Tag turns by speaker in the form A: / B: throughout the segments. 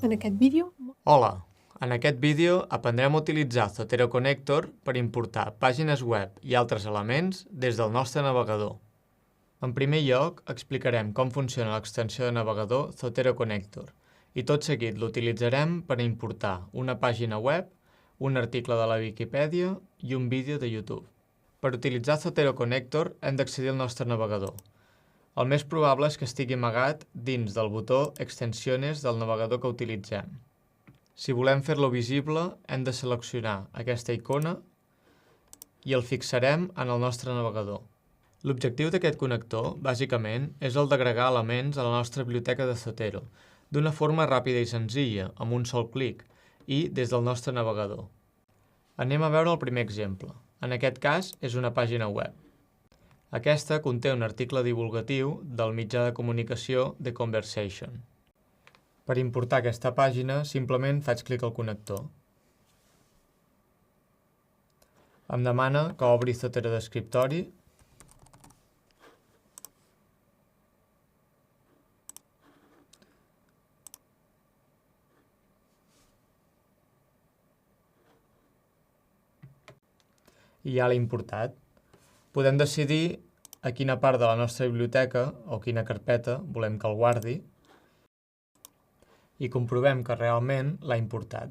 A: En aquest vídeo...
B: Hola! En aquest vídeo aprendrem a utilitzar Zotero Connector per importar pàgines web i altres elements des del nostre navegador. En primer lloc, explicarem com funciona l'extensió de navegador Zotero Connector i tot seguit l'utilitzarem per importar una pàgina web, un article de la Viquipèdia i un vídeo de YouTube. Per utilitzar Zotero Connector hem d'accedir al nostre navegador. El més probable és que estigui amagat dins del botó Extensiones del navegador que utilitzem. Si volem fer-lo visible, hem de seleccionar aquesta icona i el fixarem en el nostre navegador. L'objectiu d'aquest connector, bàsicament, és el d'agregar elements a la nostra biblioteca de Zotero, d'una forma ràpida i senzilla, amb un sol clic, i des del nostre navegador. Anem a veure el primer exemple. En aquest cas, és una pàgina web. Aquesta conté un article divulgatiu del mitjà de comunicació The Conversation. Per importar aquesta pàgina, simplement faig clic al connector. Em demana que obri Zotero d'escriptori i ja l'he importat. Podem decidir a quina part de la nostra biblioteca o quina carpeta volem que el guardi i comprovem que realment l'ha importat.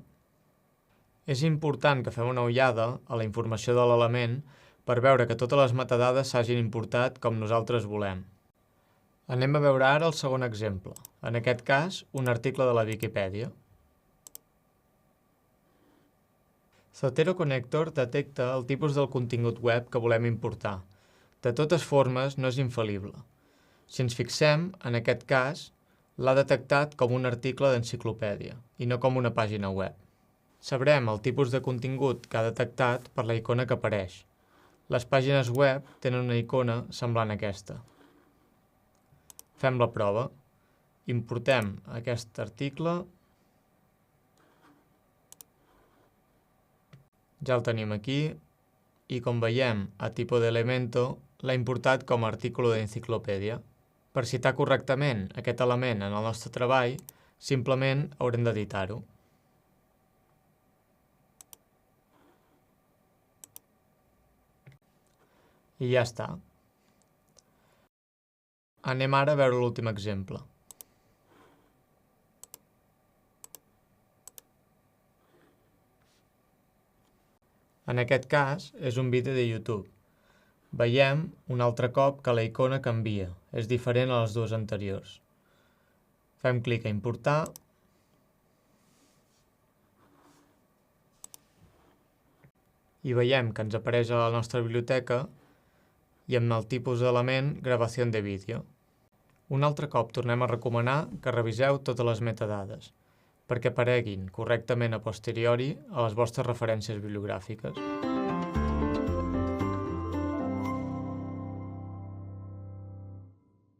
B: És important que fem una ullada a la informació de l'element per veure que totes les metadades s'hagin importat com nosaltres volem. Anem a veure ara el segon exemple, en aquest cas un article de la Viquipèdia. Zotero Connector detecta el tipus del contingut web que volem importar. De totes formes, no és infal·lible. Si ens fixem, en aquest cas, l'ha detectat com un article d'enciclopèdia i no com una pàgina web. Sabrem el tipus de contingut que ha detectat per la icona que apareix. Les pàgines web tenen una icona semblant a aquesta. Fem la prova. Importem aquest article. Ja el tenim aquí i com veiem a tipo de elemento l'ha importat com a artículo d'enciclopèdia. Per citar correctament aquest element en el nostre treball, simplement haurem d'editar-ho. I ja està. Anem ara a veure l'últim exemple. En aquest cas, és un vídeo de YouTube. Veiem un altre cop que la icona canvia, és diferent a les dues anteriors. Fem clic a importar i veiem que ens apareix a la nostra biblioteca i amb el tipus d'element gravació de vídeo. Un altre cop tornem a recomanar que reviseu totes les metadades perquè apareguin correctament a posteriori a les vostres referències bibliogràfiques.